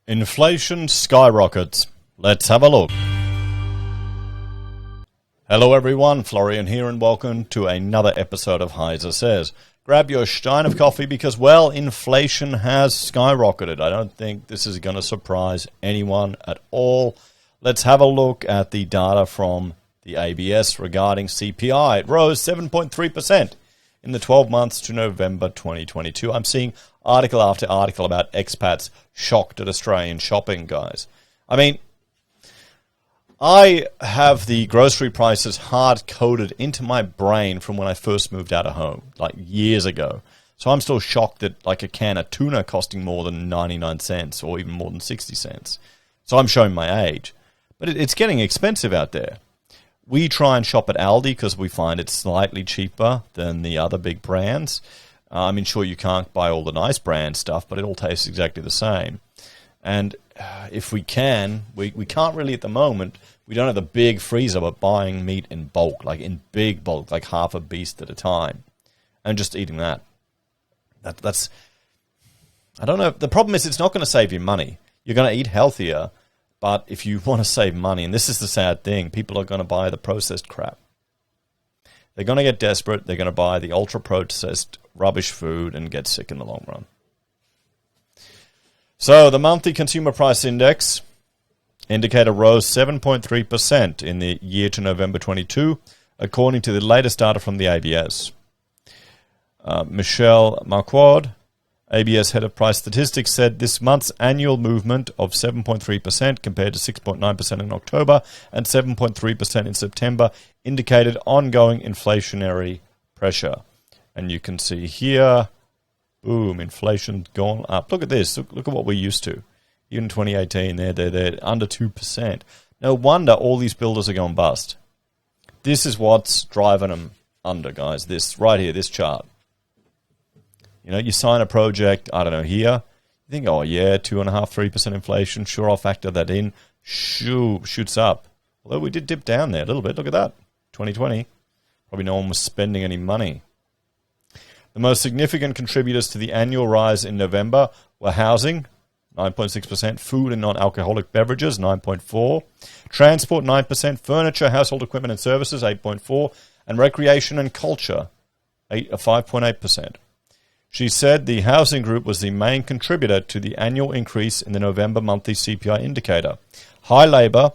Inflation skyrockets. Let's have a look. Hello everyone, Florian here and welcome to another episode of Heiser Says. Grab your stein of coffee because, well, inflation has skyrocketed. I don't think this is going to surprise anyone at all. Let's have a look at the data from the ABS regarding CPI. It rose 7.3% in the 12 months to November 2022. I'm seeing article after article about expats shocked at Australian shopping, guys. I mean, I have the grocery prices hard-coded into my brain from when I first moved out of home, like years ago. So I'm still shocked that like a can of tuna costing more than 99 cents or even more than 60 cents. So I'm showing my age. But it's getting expensive out there. We try and shop at Aldi because we find it's slightly cheaper than the other big brands. I mean, sure, you can't buy all the nice brand stuff, but it all tastes exactly the same. And if we can, we can't really at the moment. We don't have the big freezer, but buying meat in bulk, like in big bulk, like half a beast at a time, and just eating that. That's, I don't know. The problem is it's not going to save you money. You're going to eat healthier, but if you want to save money, and this is the sad thing, people are going to buy the processed crap. They're going to get desperate. They're going to buy the ultra-processed rubbish food and get sick in the long run. So the monthly consumer price index indicator rose 7.3% in the year to November 22, according to the latest data from the ABS. Michelle Marquardt, ABS head of price statistics, said this month's annual movement of 7.3% compared to 6.9% in October and 7.3% in September indicated ongoing inflationary pressure. And you can see here, boom, inflation's gone up. Look at this. Look at what we're used to. Even 2018, they're under 2%. No wonder all these builders are going bust. This is what's driving them under, guys. This right here, this chart. You know, you sign a project, I don't know, here. You think, oh, yeah, 2.5%, 3% inflation. Sure, I'll factor that in. Shoots up. Although we did dip down there a little bit. Look at that. 2020. Probably no one was spending any money. The most significant contributors to the annual rise in November were housing, 9.6%, food and non-alcoholic beverages, 9.4%, transport, 9%, furniture, household equipment and services, 8.4%, and recreation and culture, 5.8%. She said the housing group was the main contributor to the annual increase in the November monthly CPI indicator. High labour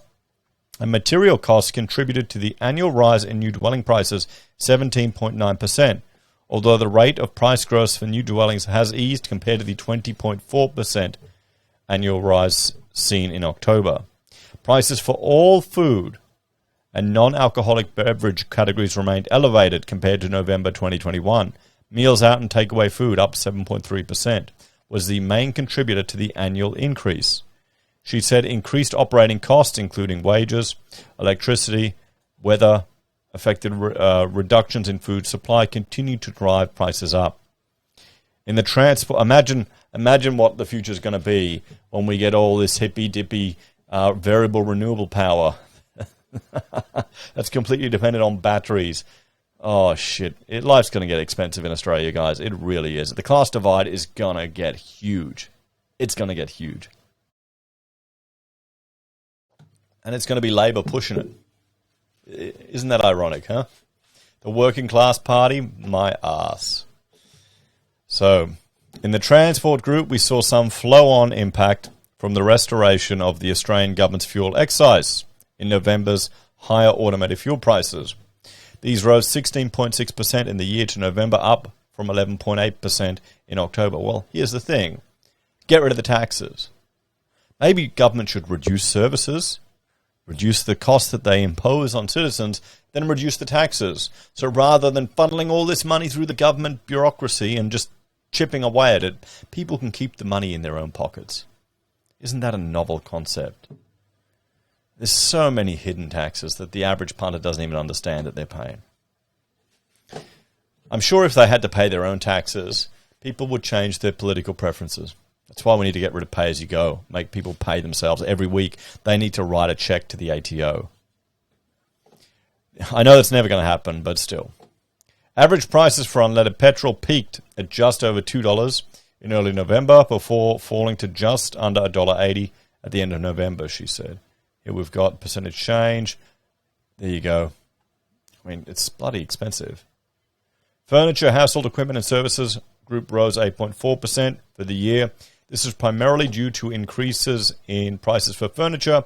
and material costs contributed to the annual rise in new dwelling prices, 17.9%. Although the rate of price growth for new dwellings has eased compared to the 20.4% annual rise seen in October. Prices for all food and non-alcoholic beverage categories remained elevated compared to November 2021. Meals out and takeaway food, up 7.3%, was the main contributor to the annual increase. She said increased operating costs, including wages, electricity, weather, affected reductions in food supply continue to drive prices up. In the transport, imagine what the future is going to be when we get all this hippy-dippy variable renewable power that's completely dependent on batteries. Oh, shit. Life's going to get expensive in Australia, guys. It really is. The class divide is going to get huge. It's going to get huge. And it's going to be Labor pushing it. Isn't that ironic, huh? The working class party, my ass. So, in the transport group, we saw some flow-on impact from the restoration of the Australian government's fuel excise in November's higher automotive fuel prices. These rose 16.6% in the year to November, up from 11.8% in October. Well, here's the thing. Get rid of the taxes. Maybe government should reduce services, reduce the cost that they impose on citizens, then reduce the taxes. So rather than funneling all this money through the government bureaucracy and just chipping away at it, people can keep the money in their own pockets. Isn't that a novel concept? There's so many hidden taxes that the average punter doesn't even understand that they're paying. I'm sure if they had to pay their own taxes, people would change their political preferences. That's why we need to get rid of pay-as-you-go, make people pay themselves every week. They need to write a check to the ATO. I know that's never going to happen, but still. Average prices for unleaded petrol peaked at just over $2 in early November before falling to just under $1.80 at the end of November, she said. Here we've got percentage change. There you go. I mean, it's bloody expensive. Furniture, household equipment and services group rose 8.4% for the year. This is primarily due to increases in prices for furniture,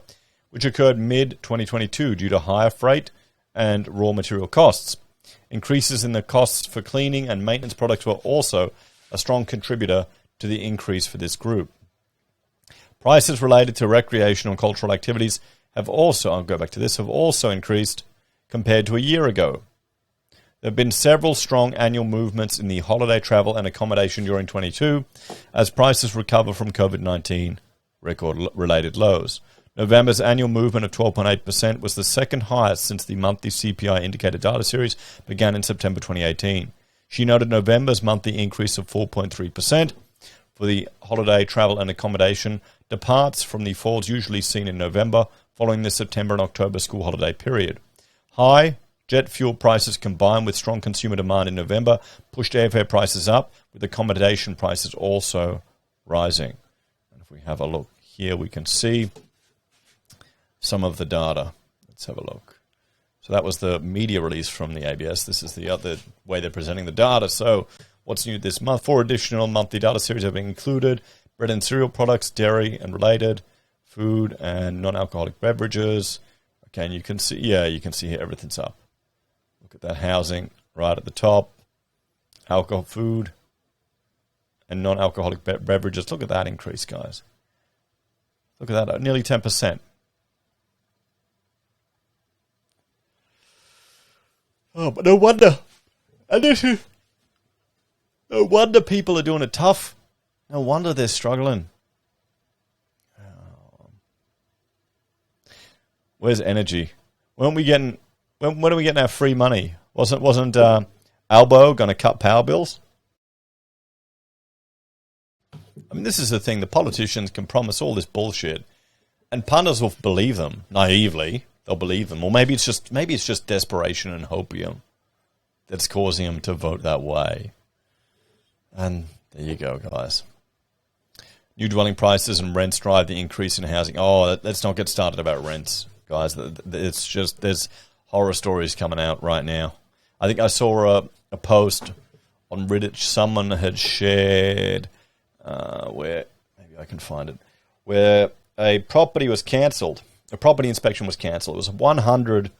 which occurred mid-2022 due to higher freight and raw material costs. Increases in the costs for cleaning and maintenance products were also a strong contributor to the increase for this group. Prices related to recreational and cultural activities have also, I'll go back to this, have also increased compared to a year ago. There have been several strong annual movements in the holiday travel and accommodation during 22 as prices recover from COVID-19 record-related lows. November's annual movement of 12.8% was the second highest since the monthly CPI indicator data series began in September 2018. She noted November's monthly increase of 4.3% for the holiday travel and accommodation departs from the falls usually seen in November following the September and October school holiday period. High jet fuel prices combined with strong consumer demand in November pushed airfare prices up, with accommodation prices also rising. And if we have a look here, we can see some of the data. Let's have a look. So that was the media release from the ABS. This is the other way they're presenting the data. So what's new this month? 4 additional monthly data series have been included. Bread and cereal products, dairy and related, food and non-alcoholic beverages. Okay, and you can see, you can see here everything's up. Look at that housing right at the top. Alcohol, food, and non-alcoholic beverages. Look at that increase, guys. Look at that, nearly 10%. Oh, but no wonder. And this is... No wonder people are doing it tough. No wonder they're struggling. Where's energy? When are we getting our free money? Wasn't Albo going to cut power bills? I mean, this is the thing. The politicians can promise all this bullshit, and punters will believe them naively. They'll believe them, or maybe it's just desperation and hopium that's causing them to vote that way. And there you go, guys. New dwelling prices and rents drive the increase in housing. Oh, let's not get started about rents, guys. It's just, there's horror stories coming out right now. I think I saw a post on Reddit someone had shared, where, maybe I can find it, where a property was cancelled. A property inspection was cancelled. It was 100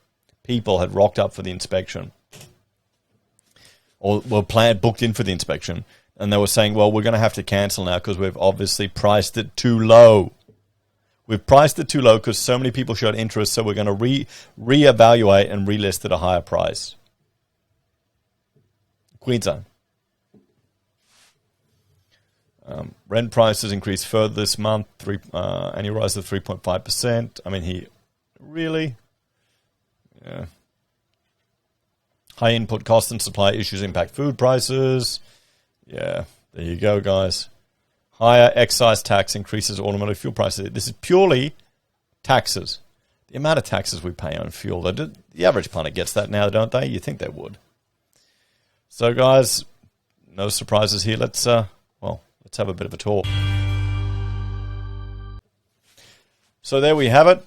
people had rocked up for the inspection, or were booked in for the inspection. And they were saying, well, we're going to have to cancel now because we've obviously priced it too low. We've priced it too low because so many people showed interest, so we're going to reevaluate and relist at a higher price. Queensland. Rent prices increased further this month, annual rise of 3.5%. I mean, really? Yeah. High input costs and supply issues impact food prices. Yeah, there you go, guys. Higher excise tax increases automotive fuel prices. This is purely taxes. The amount of taxes we pay on fuel. The average punter gets that now, don't they? You think they would. So, guys, no surprises here. Let's have a bit of a talk. So there we have it.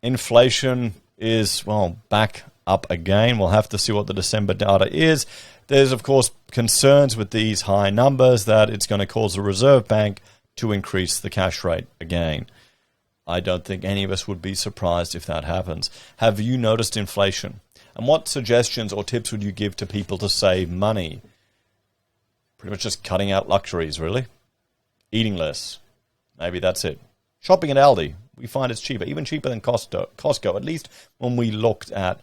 Inflation is, back up again. We'll have to see what the December data is. There's, of course, concerns with these high numbers that it's going to cause the Reserve Bank to increase the cash rate again. I don't think any of us would be surprised if that happens. Have you noticed inflation? And what suggestions or tips would you give to people to save money? Pretty much just cutting out luxuries, really. Eating less. Maybe that's it. Shopping at Aldi. We find it's cheaper, even cheaper than Costco, at least when we looked at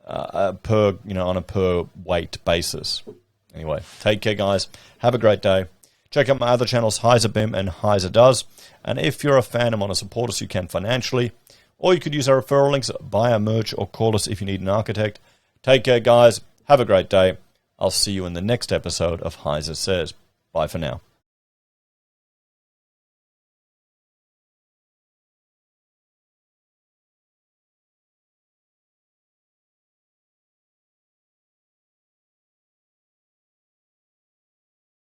on a per weight basis. Anyway, take care, guys. Have a great day. Check out my other channels, Heiser BIM and Heiser Does. And if you're a fan and want to support us, you can financially. Or you could use our referral links, buy our merch, or call us if you need an architect. Take care, guys. Have a great day. I'll see you in the next episode of Heiser Says. Bye for now.